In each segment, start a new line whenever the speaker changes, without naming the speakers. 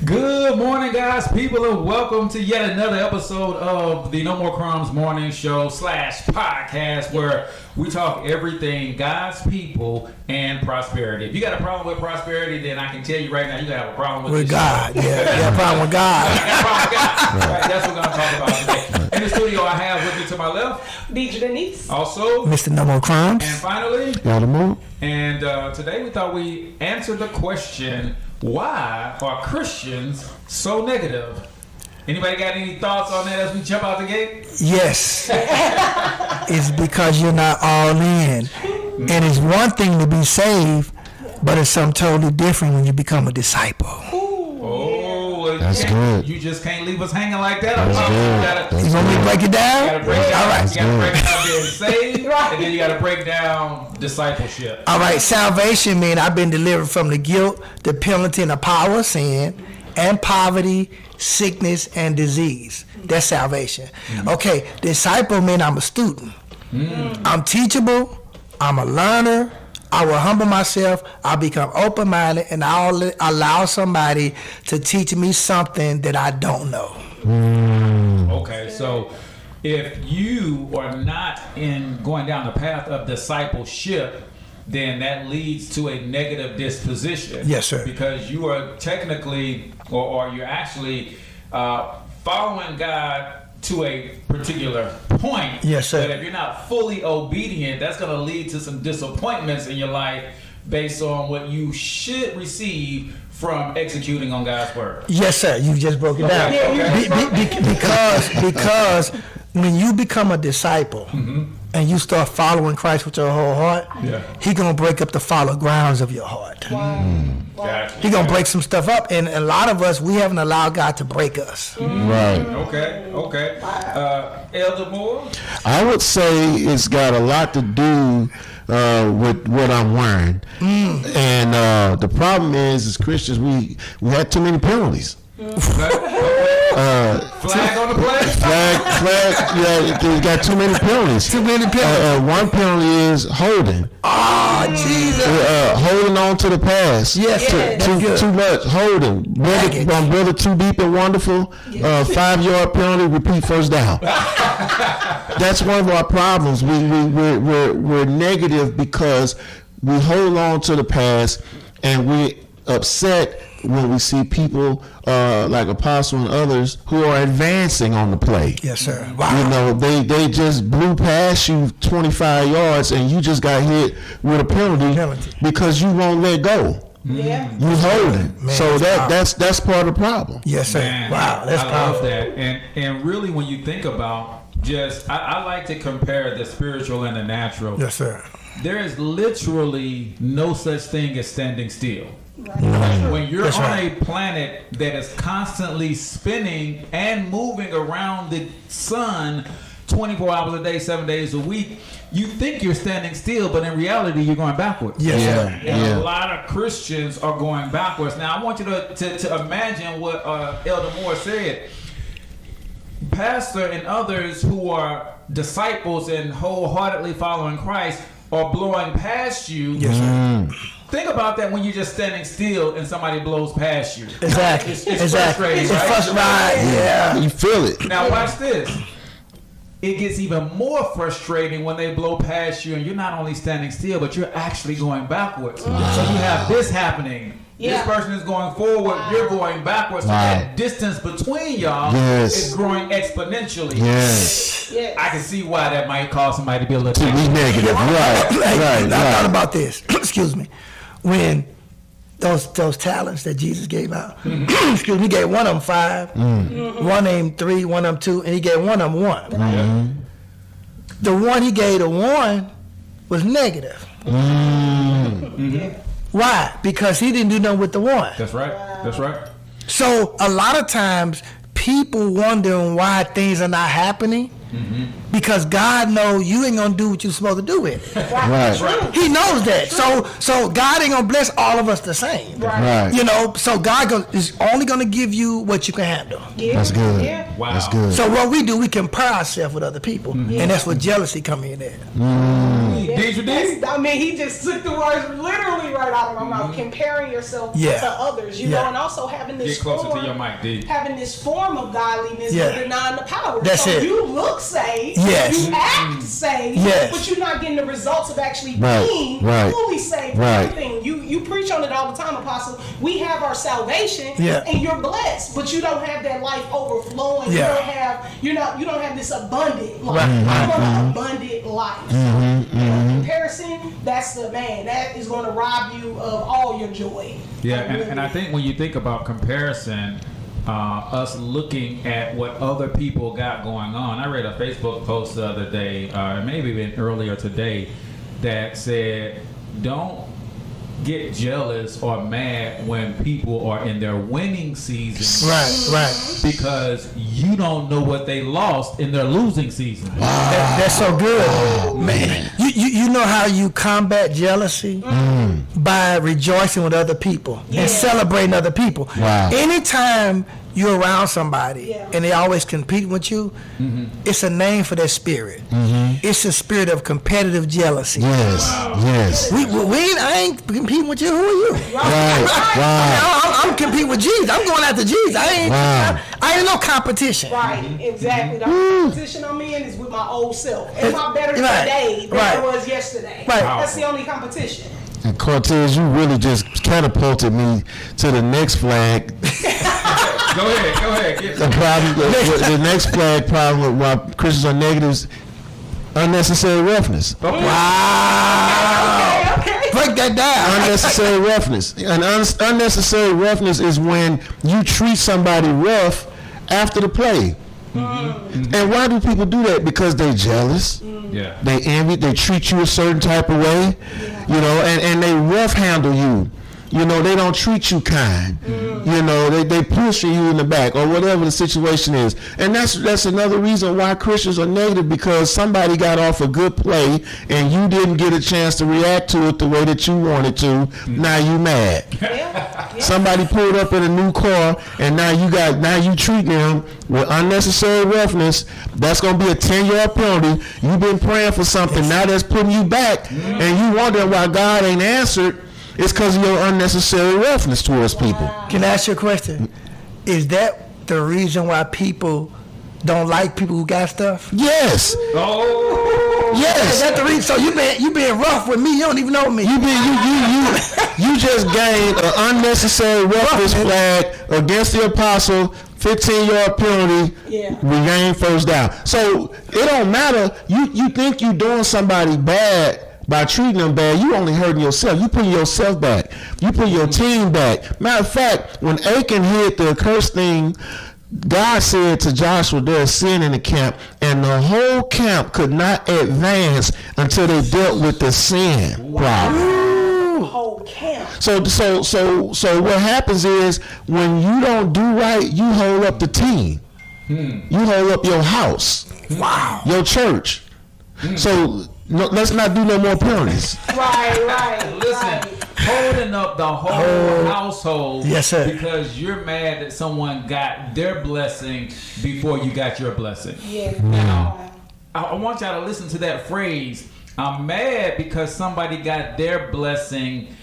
Good morning, guys, people, and welcome to yet another episode of the No More Crumbs Morning Show / podcast, where we talk everything God's people and prosperity. If you got a problem with prosperity, then I can tell you right now, you gotta have a problem with
God.
Show.
Yeah, you got a problem with God.
You got a problem with God. Right, that's what we're gonna talk about today. In the studio, I have with me to my left,
Deidre Denise.
also
Mr. No More Crumbs.
and finally,
Got
and today we thought we answered the question, why are Christians so negative? Anybody got any thoughts on that as we jump out the gate?
Yes. It's because you're not all in. And it's one thing to be saved, but it's something totally different when you become a disciple.
Oh,
That's good.
You just can't leave us hanging like that.
That's good.
You want me to break it down?
You gotta break down.
All right.
You gotta break down being saved, and then you gotta break down discipleship.
All right, salvation means I've been delivered from the guilt, the penalty, and the power of sin, and poverty, sickness, and disease. That's salvation. Okay, disciple means I'm a student. I'm teachable. I'm a learner. I will humble myself. I'll become open-minded, and I'll allow somebody to teach me something that I don't know.
Okay, so if you are not in going down the path of discipleship, then that leads to a negative disposition.
Yes, sir.
Because you are technically, or you're actually following God to a particular point.
Yes, sir.
But if you're not fully obedient, that's going to lead to some disappointments in your life based on what you should receive from executing on God's word.
Yes, sir. You just broke it down.
Okay.
Because when you become a disciple and you start following Christ with your whole heart, He gonna break up the fallow grounds of your heart.
Gotcha.
He gonna break some stuff up, and a lot of us, we haven't allowed God to break us.
Right.
Okay. Elder Moore?
I would say it's got a lot to do with what I'm wearing. And the problem is, as Christians, we had too many penalties.
Flag on the play?
Flag, yeah, they got too many penalties.
Too many penalties.
One penalty is holding.
Oh, Jesus.
Holding on to the past.
Yes, sir. That's good.
Too much holding. Brother Too Deep and Wonderful. 5-yard penalty. Repeat first down. That's one of our problems. We're negative because we hold on to the past, and we're upset when we see people like Apostle and others who are advancing on the play.
Yes, sir. Wow.
You know, they just blew past you 25 yards and you just got hit with a penalty because you won't let go.
Yeah.
You holding.
Man,
So that's part of the problem.
Yes, sir.
Man,
Wow, that's
I
powerful.
love that. And really, when you think about I like to compare the spiritual and the natural.
Yes, sir.
There is literally no such thing as standing still. When you're
That's
on
right.
a planet that is constantly spinning and moving around the sun 24 hours a day, 7 days a week, you think you're standing still, but in reality, you're going backwards.
Yes,
Yeah.
sir.
And a lot of Christians are going backwards. Now, I want you to imagine what Elder Moore said. Pastor and others who are disciples and wholeheartedly following Christ are blowing past you.
Yes, sir.
Think about that when you're just standing still and somebody blows past you.
Exactly.
It's
Exactly.
frustrating,
It's
right?
frustrating. Yeah.
You feel it.
Now watch this. It gets even more frustrating when they blow past you and you're not only standing still, but you're actually going backwards. So you have this happening.
Yeah.
This person is going forward, you're going backwards. So
Wow.
that distance between y'all
Yes.
is growing exponentially.
Yes.
Yes.
I can see why that might cause somebody to be a little
To be negative. Right.
I thought
Right.
about this. Excuse me. When those talents that Jesus gave out, excuse me, he gave one of them 5, one of them 3, one of them 2, and he gave one of them 1. The one he gave to 1 was negative. Why? Because he didn't do nothing with the 1.
That's right. That's right.
So a lot of times people wondering why things are not happening because God knows you ain't gonna do what you're supposed to do with it.
Right.
He knows that. So God ain't gonna bless all of us the same.
Right.
You know, so God is only gonna give you what you can handle.
Yeah.
That's good.
Yeah.
Wow.
That's good.
So what we do, we compare ourselves with other people, and that's where jealousy come in there.
Did you?
I mean, he just took the words literally right out of my mouth. Comparing yourself to others, you know, and also having this
Get closer to your mic, D.
having this form of godliness but denying the power.
That's it.
You look saved, you act saved, but you're not getting the results of actually being fully saved. Everything you preach on it all the time, Apostle. We have our salvation, and you're blessed, but you don't have that life overflowing. You don't have this abundant life. I want an abundant life. Comparison, that's that is going to rob you of all your joy.
And I think when you think about comparison, us looking at what other people got going on. I read a Facebook post the other day, maybe even earlier today, that said, don't get jealous or mad when people are in their winning season.
Right.
Because you don't know what they lost in their losing season.
Wow. That's so good. Man. You know how you combat jealousy? By rejoicing with other people and celebrating other people.
Wow.
Anytime you're around somebody and they always compete with you, it's a name for that spirit. It's a spirit of competitive jealousy.
Yes.
I ain't competing with you. Who are you?
Right.
I'm competing with Jesus. I'm going after Jesus. I ain't no competition.
Right, exactly. The competition I'm in is with my old self. Am I better today than I was yesterday?
Right.
That's the only competition.
And Cortez, you really just catapulted me to the next flag.
Go ahead.
The next flag problem with why Christians are negatives, unnecessary roughness.
Wow. Okay. Break that down.
Unnecessary roughness. And unnecessary roughness is when you treat somebody rough after the play. And why do people do that? Because they're jealous. They envy. They treat you a certain type of way. You know, and they rough handle you. You know, they don't treat you kind. You know, they push you in the back or whatever the situation is. And that's another reason why Christians are negative, because somebody got off a good play and you didn't get a chance to react to it the way that you wanted to. Now you mad. Somebody pulled up in a new car and now you treat them with unnecessary roughness. That's going to be a 10-yard penalty. You've been praying for something. Now that's putting you back and you wondering why God ain't answered. It's because of your unnecessary roughness towards people.
Can I ask you a question? Is that the reason why people don't like people who got stuff?
Yes.
Yes. Is that the reason? So you being rough with me? You don't even know me.
You just gained an unnecessary roughness flag against the apostle. 15-yard penalty. Regain first down. So it don't matter. You think you doing somebody bad. By treating them bad, you only hurting yourself. You putting yourself back. You put your team back. Matter of fact, when Achan hit the accursed thing, God said to Joshua, there's sin in the camp, and the whole camp could not advance until they dealt with the sin problem.
Whole camp.
So what happens is when you don't do right, you hold up the team. You hold up your house. Your church. So let's not do no more penalties.
Right.
Listen, holding up the whole household.
Yes, sir.
Because you're mad that someone got their blessing before you got your blessing. Now, I want y'all to listen to that phrase. I'm mad because somebody got their blessing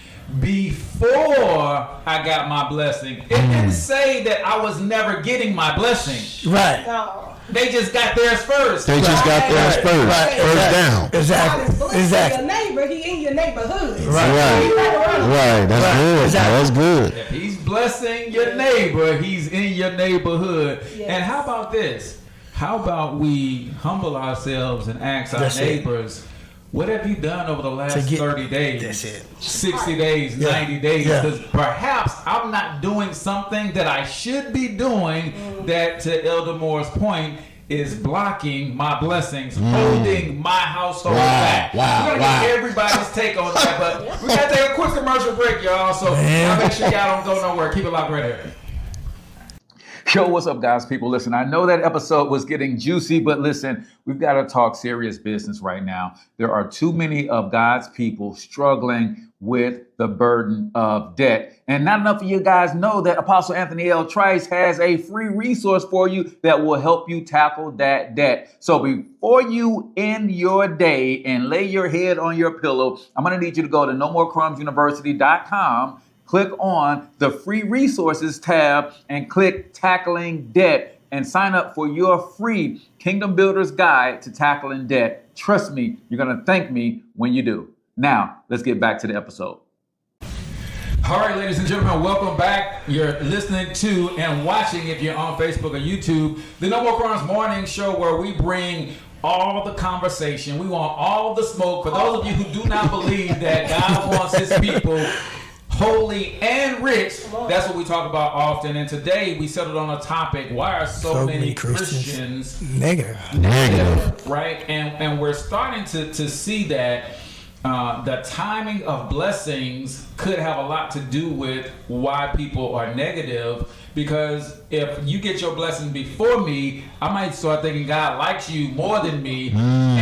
before I got my blessing. It didn't say that I was never getting my blessing.
Right.
No.
They just got theirs first.
They just got theirs first. First down.
Exactly. Your neighbor, he in your neighborhood.
Right. That's good. That's good.
If he's blessing your neighbor, he's in your neighborhood. And how about this? How about we humble ourselves and ask our neighbors, what have you done over the last 30 days?
That's it.
60 days, 90 days? Because perhaps I'm not doing something that I should be doing that, to Elder Moore's point, is blocking my blessings, holding my household back. We're going to get everybody's take on that, but we got to take a quick commercial break, y'all. So I'll make sure y'all don't go nowhere. Keep it locked right here. Yo, what's up, guys? People, listen, I know that episode was getting juicy, but listen, we've got to talk serious business right now. There are too many of God's people struggling with the burden of debt. And not enough of you guys know that Apostle Anthony L. Trice has a free resource for you that will help you tackle that debt. So before you end your day and lay your head on your pillow, I'm going to need you to go to NoMoreCrumbsUniversity.com. Click on the free resources tab and click tackling debt and sign up for your free Kingdom Builders Guide to Tackling Debt. Trust me, you're going to thank me when you do. Now, let's get back to the episode. All right, ladies and gentlemen, welcome back. You're listening to and watching, if you're on Facebook or YouTube, the No More Crimes Morning Show, where we bring all the conversation. We want all the smoke. For those of you who do not believe that God wants his people holy and rich, that's what we talk about often. And today we settled on a topic: why are so many Christians negative? Right? And we're starting to see that the timing of blessings could have a lot to do with why people are negative. Because if you get your blessing before me, I might start thinking God likes you more than me,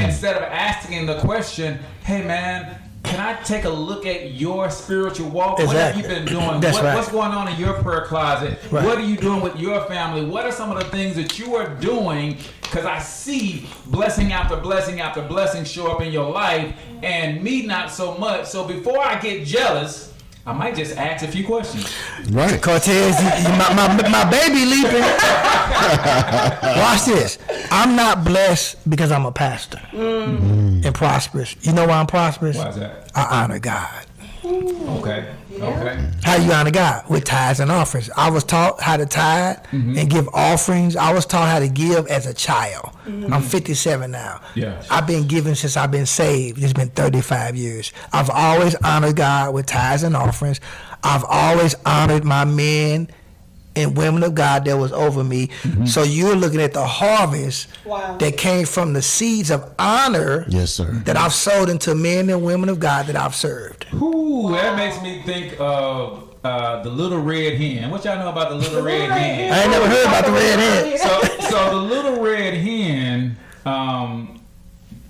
instead of asking the question, hey man, can I take a look at your spiritual walk? Exactly. What have you been doing? What's going on in your prayer closet? Right. What are you doing with your family? What are some of the things that you are doing? Because I see blessing after blessing after blessing show up in your life, and me not so much. So before I get jealous, I might just ask a few questions.
Right. Cortez, my baby leaping. Watch this. I'm not blessed because I'm a pastor and prosperous. You know why I'm prosperous?
Why is that?
I honor God.
Okay. Okay.
How you honor God? With tithes and offerings. I was taught how to tithe and give offerings. I was taught how to give as a child. I'm 57 now.
Yeah.
I've been giving since I've been saved. It's been 35 years. I've always honored God with tithes and offerings. I've always honored my men and women of God that was over me. So you're looking at the harvest that came from the seeds of honor that I've sowed into men and women of God that I've served.
Ooh, that makes me think of the little red hen. What y'all know about the little red hen?
I ain't never heard about the red hen.
So the little red hen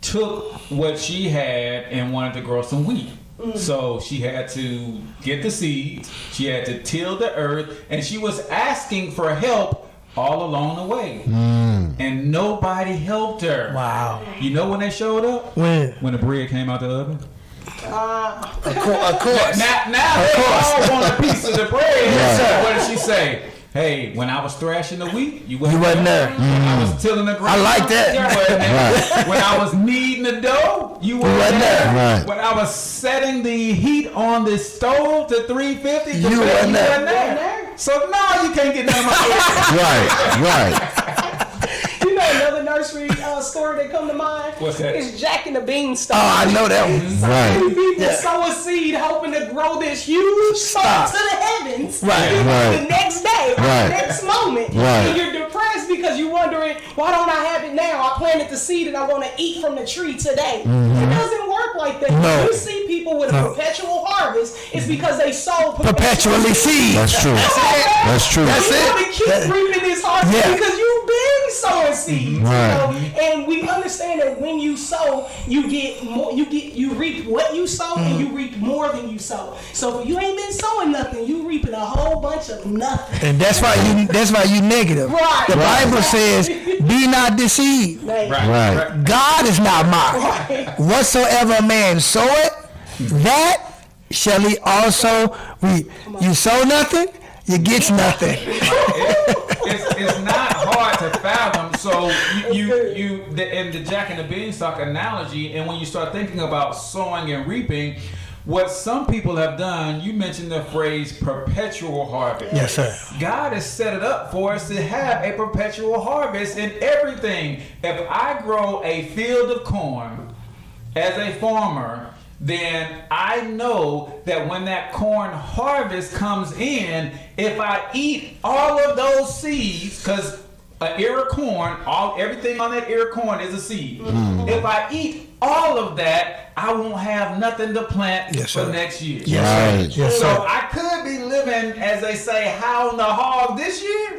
took what she had and wanted to grow some wheat. So she had to get the seeds, she had to till the earth, and she was asking for help all along the way. And nobody helped her.
Wow.
You know when they showed up?
When?
When the bread came out the oven?
Of course.
Now they all want a piece of the bread. So what did she say? Hey, when I was thrashing the wheat, you wasn't there. When I was tilling the ground,
I like that.
You wasn't there. When I was kneading the dough, you wasn't there. Right. When I was setting the heat on the stove to 350, you wasn't there. So no, you can't get none of my food.
Right.
You know another nursery story that come to mind?
What's that?
It's Jack and the Beanstalk.
Oh, I know that one.
Right. People sow a seed hoping to grow this huge stalk to the heavens.
Right.
The next day, or the next moment. And you're depressed because you're wondering, why don't I have it now? I planted the seed and I want to eat from the tree today. It doesn't work like that.
No.
You see people with a perpetual harvest, it's because they sow
perpetually seed.
That's true. That's true.
That's
you
it.
want to keep reaping this harvest because you've been sowing seeds.
Right.
And we understand that when you sow, you get more. You reap what you sow, and you reap more than you sow. So if you ain't been sowing nothing, you reaping a whole bunch of nothing.
And that's why you negative.
Right.
The Bible says, "Be not deceived."
Right.
God is not mocked.
Right.
Whatsoever a man soweth, that shall he also reap. You sow nothing, you get nothing.
It's not hard to fathom. So in the Jack and the Beanstalk analogy, and when you start thinking about sowing and reaping, what some people have done, you mentioned the phrase perpetual harvest.
Yes, sir.
God has set it up for us to have a perpetual harvest in everything. If I grow a field of corn as a farmer, then I know that when that corn harvest comes in, if I eat all of those seeds, because an ear of corn, everything on that ear of corn is a seed. If I eat all of that, I won't have nothing to plant for next year.
Yes, sir. Yes,
so
sir.
I could be living, as they say, high on the hog this year,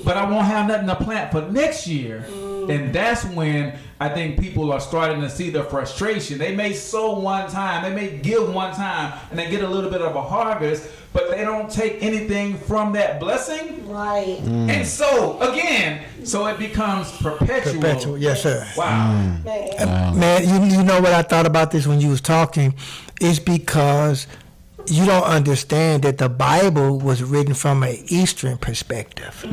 but I won't have nothing to plant for next year. And that's when I think people are starting to see the frustration. They may sow one time, they may give one time, and they get a little bit of a harvest, but they don't take anything from that blessing.
Right.
And so, again, so it becomes perpetual.
Perpetual, yes, sir.
Wow.
Man, you know what I thought about this when you was talking? It's because you don't understand that the Bible was written from an Eastern perspective,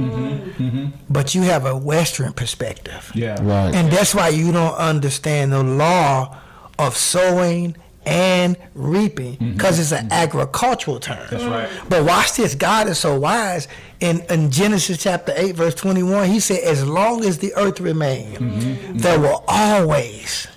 but you have a Western perspective.
Yeah.
Right.
And that's why you don't understand the law of sowing and reaping, because it's an agricultural term.
That's right.
But watch this. God is so wise. In Genesis chapter 8, verse 21, he said, as long as the earth remains, there will always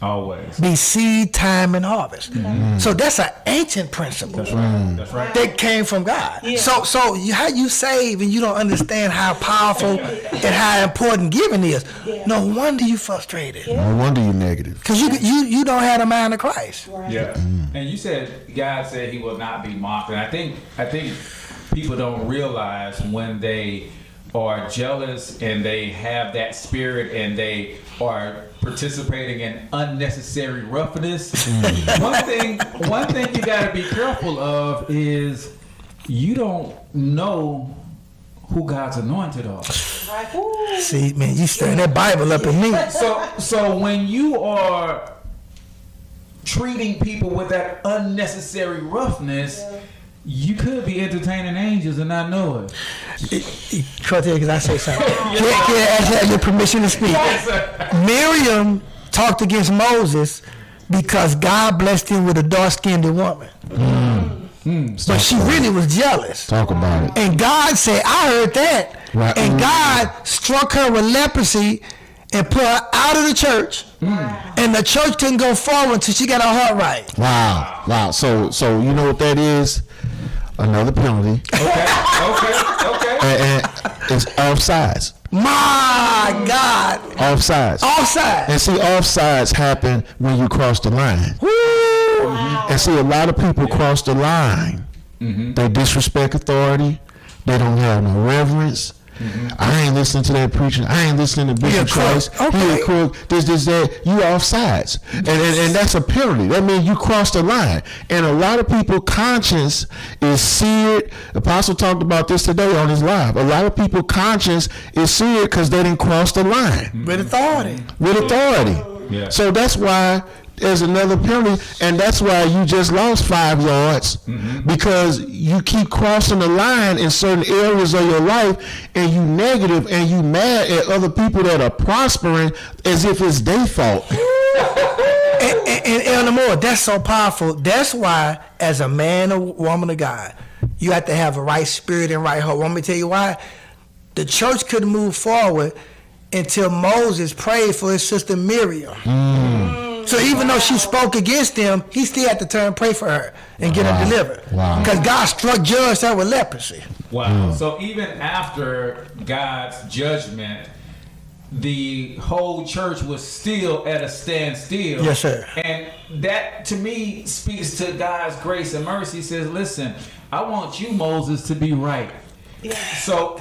be seed, time, and harvest. So that's an ancient principle.
That's right. That's right.
That came from God.
Yeah.
So how you save and you don't understand how powerful and how important giving is. No wonder you frustrated.
No wonder you negative.
Because you don't have the mind of Christ.
Right.
Yeah. And you said God said he will not be mocked. And I think people don't realize when they are jealous and they have that spirit and they are participating in unnecessary roughness. One thing you got to be careful of is you don't know who God's anointed are.
See, man, you stirring that Bible up in me.
So when you are treating people with that unnecessary roughness, you could be entertaining angels and not know it.
Cortez, can I say something? Can I have your permission to speak? Miriam talked against Moses because God blessed him with a dark-skinned woman. But she really was jealous.
Talk about it.
And God said, I heard that.
Right.
And God struck her with leprosy and put her out of the church. And the church couldn't go forward until she got her heart right.
Wow. So you know what that is? Another penalty.
Okay.
And it's offsides.
My God.
Offsides.
Offside.
And see, offsides happen when you cross the line.
Woo.
And see, a lot of people cross the line. They disrespect authority. They don't have no reverence. I ain't listening to that preacher. I ain't listening to Bishop Christ. He a crook. This, that. You offsides. And that's a penalty. That means you crossed the line. And a lot of people conscience is seared. Apostle talked about this today on his live. A lot of people conscience is seared because they didn't cross the line.
With authority.
With authority.
Yeah.
So that's why there's another penalty, and that's why you just lost 5 yards, because you keep crossing the line in certain areas of your life, and you negative and you mad at other people that are prospering as if it's their fault.
And Elder Moore, that's so powerful. That's why, as a man or woman of God, you have to have a right spirit and right heart. Want me to tell you why? The church couldn't move forward until Moses prayed for his sister Miriam. So even though she spoke against him, he still had to turn and pray for her and get her delivered. Because God judged her with leprosy.
Wow. So even after God's judgment, the whole church was still at a standstill.
Yes, sir.
And that, to me, speaks to God's grace and mercy. He says, listen, I want you, Moses, to be right. So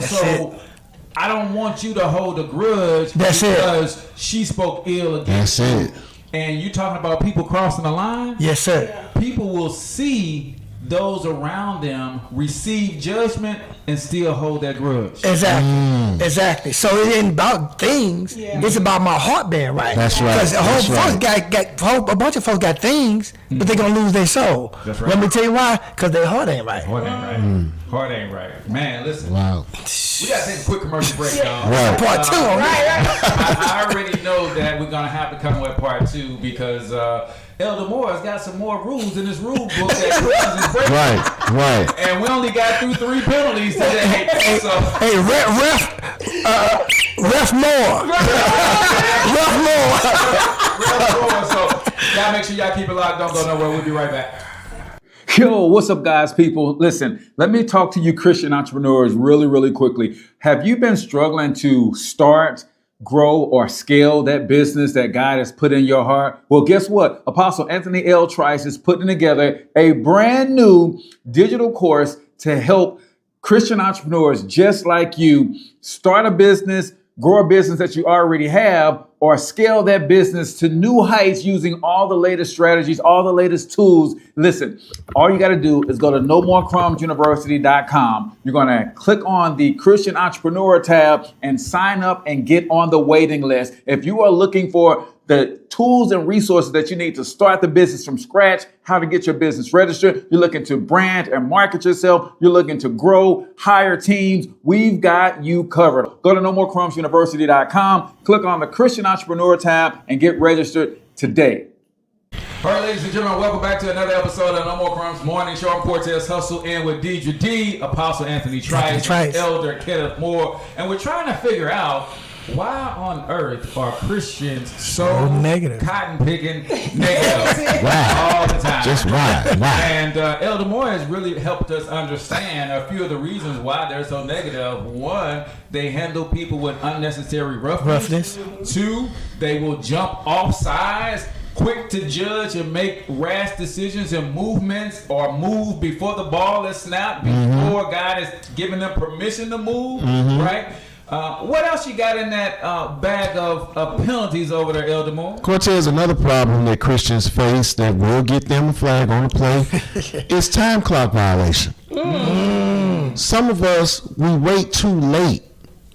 I don't want you to hold a grudge because she spoke ill against you.
That's it.
And you talking about people crossing the line?
Yes, sir.
People will see those around them receive judgment and still hold that grudge.
Exactly. So it ain't about things. It's about my heart being right.
That's right.
Because a bunch of folks got things, but they're gonna lose their soul.
That's right.
Let me tell you why. Because their heart ain't right.
Heart ain't right. Heart ain't right. Man, listen.
Wow.
We gotta take a quick commercial break, y'all.
Right.
Part 2 on
I already know that we're gonna have to come with part 2 because Elder Moore's got some more rules in his rule book that Christians is breaking.
Right.
And we only got through 3 penalties today. So
Hey, ref more. Ref more.
So y'all make sure y'all keep it locked. Don't go nowhere. We'll be right back. Yo, what's up, guys, people? Listen, let me talk to you Christian entrepreneurs really, really quickly. Have you been struggling to start, grow or scale that business that God has put in your heart? Well, guess what? Apostle Anthony L. Trice is putting together a brand new digital course to help Christian entrepreneurs just like you start a business, grow a business that you already have, or scale that business to new heights using all the latest strategies, all the latest tools. Listen, all you got to do is go to nomorecrumbsuniversity.com. You're going to click on the Christian Entrepreneur tab and sign up and get on the waiting list. If you are looking for the tools and resources that you need to start the business from scratch, how to get your business registered, you're looking to brand and market yourself, you're looking to grow, hire teams, we've got you covered. Go to nomorecrumbsuniversity.com, click on the Christian Entrepreneur tab, and get registered today. All right, ladies and gentlemen, welcome back to another episode of No More Crumbs Morning Show. I'm Cortez Hustle in with Deidre D, Apostle Anthony Trice, Elder Kenneth Moore, and we're trying to figure out why on earth are Christians so
negative,
cotton picking negative all the time?
Just why?
And Elder Moore has really helped us understand a few of the reasons why they're so negative. One, they handle people with unnecessary roughness. Two, they will jump off sides, quick to judge and make rash decisions and movements, or move before the ball is snapped, before God has given them permission to move, right? What else you got in that bag of penalties over there, Elder Moore?
Cortez, another problem that Christians face that will get them a flag on the play is time clock violation. Some of us, we wait too late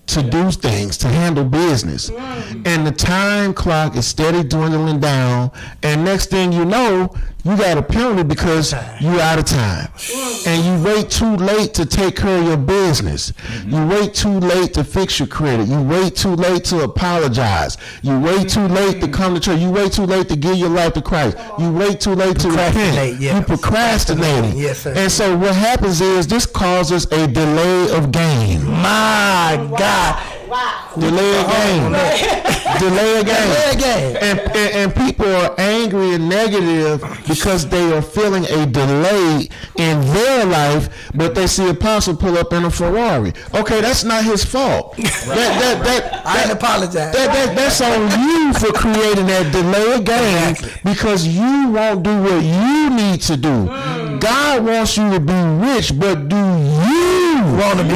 to do things, to handle business. And the time clock is steady dwindling down. And next thing you know, you got a penalty because you're out of time. And you wait too late to take care of your business. You wait too late to fix your credit. You wait too late to apologize. You wait too late to come to church. You wait too late to give your life to Christ. You wait too late to repent. You procrastinating.
Yes, sir.
And so what happens is this causes a delay of gain.
My God.
Wow.
Delay a game. Delay a game. And people are angry and negative because they are feeling a delay in their life, but they see Apostle pull up in a Ferrari. Okay, that's not his fault.
I ain't apologize.
That's on you for creating that delay game because you won't do what you need to do. God wants you to be rich, but do you want to be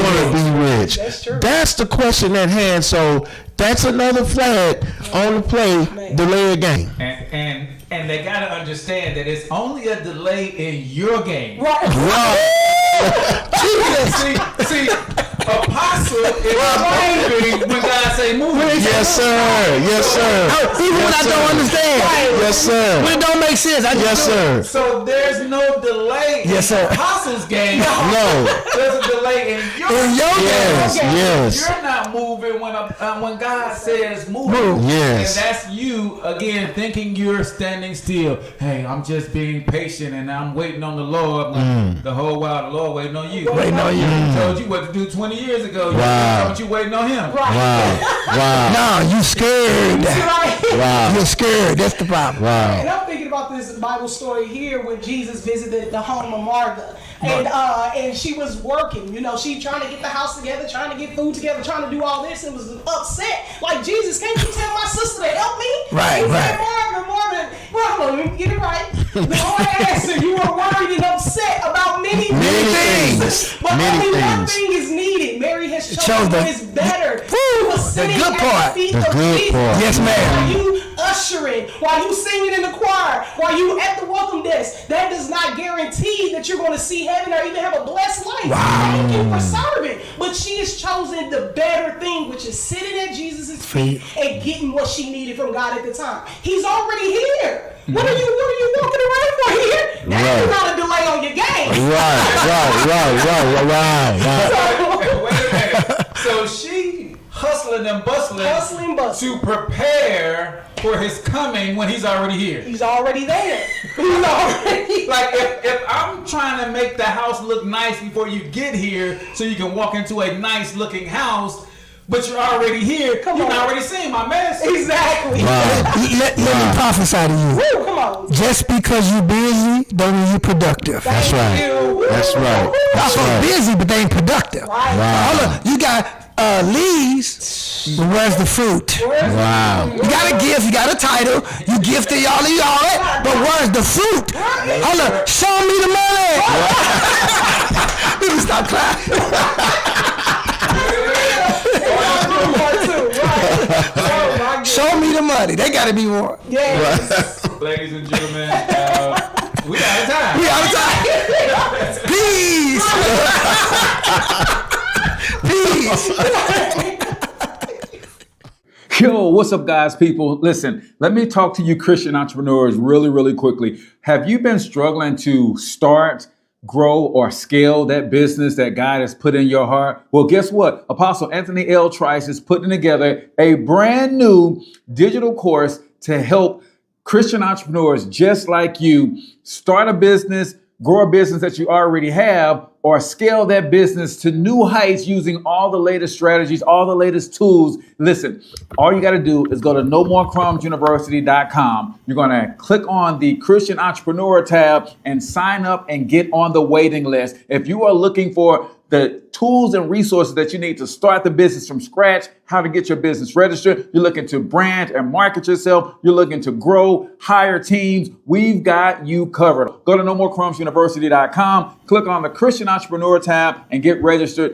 rich?
That's true.
That's the question at hand. So that's another flag on the play, delay a game.
And they got to understand that it's only a delay in your game.
Right.
See, Apostle is moving when God say move.
Yes, sir.
Even when I don't understand.
Yes, sir.
When it don't make sense, I just do it.
So there's no delay in Apostle's game.
No.
There's a delay in your game.
Yes.
You're not moving when God says move.
Yes.
And that's you, again, thinking you're standing still. Hey, I'm just being patient and I'm waiting on the Lord. The whole while the Lord waiting on you.
Waiting on you.
He told you what to do 20 years ago.
Wow.
You waiting on him.
Wow.
No, you scared.
Wow.
You're scared. That's the problem.
Wow.
And I'm thinking about this Bible story here when Jesus visited the home of Martha. And she was working, she trying to get the house together, trying to get food together, trying to do all this, and was upset. Like, Jesus, can't you tell my sister to help me?
Right.
Martha, let me get it right. The Lord answered, you are worried and upset about many things. But only one thing is needed. Mary has chosen what is better. She was sitting at the feet of Jesus.
Yes, ma'am.
While you ushering, while you singing in the choir, while you at the welcome desk, that does not guarantee that you're going to see heaven or even have a blessed life. Thank you for serving. But she has chosen the better thing, which is sitting at Jesus' feet and getting what she needed from God at the time. He's already here. What are you walking around for here? That's not a delay on your game.
Right.
Wait a minute. So she hustling and bustling to prepare for his coming when he's already here.
He's already there.
Like if I'm trying to make the house look nice before you get here so you can walk into a nice looking house, but you're already here, you've already seen my mess.
Exactly.
Let me prophesy to you.
Woo, come on.
Just because you're busy don't mean you're productive.
That's right.
Busy, but they ain't productive.
Right.
You got leaves, but where's the fruit?
Wow.
You got a gift, you got a title, you gifted y'all, but where's the fruit? Hold on, show me the money. Let me stop clapping. Show me the money. They got to be more.
Yes.
Ladies and gentlemen, we out of time.
We out of time. Peace. Peace.
Yo, what's up, guys, people? Listen, let me talk to you Christian entrepreneurs really, really quickly. Have you been struggling to start, grow, or scale that business that God has put in your heart? Well, guess what? Apostle Anthony L. Trice is putting together a brand new digital course to help Christian entrepreneurs just like you start a business, grow a business that you already have, or scale that business to new heights using all the latest strategies, all the latest tools. Listen, all you got to do is go to NoMoreCrumbsUniversity.com. You're going to click on the Christian Entrepreneur tab and sign up and get on the waiting list. If you are looking for the tools and resources that you need to start the business from scratch, how to get your business registered, you're looking to brand and market yourself, you're looking to grow, hire teams, we've got you covered. Go to NoMoreCrumbsUniversity.com, click on the Christian Entrepreneur tab and get registered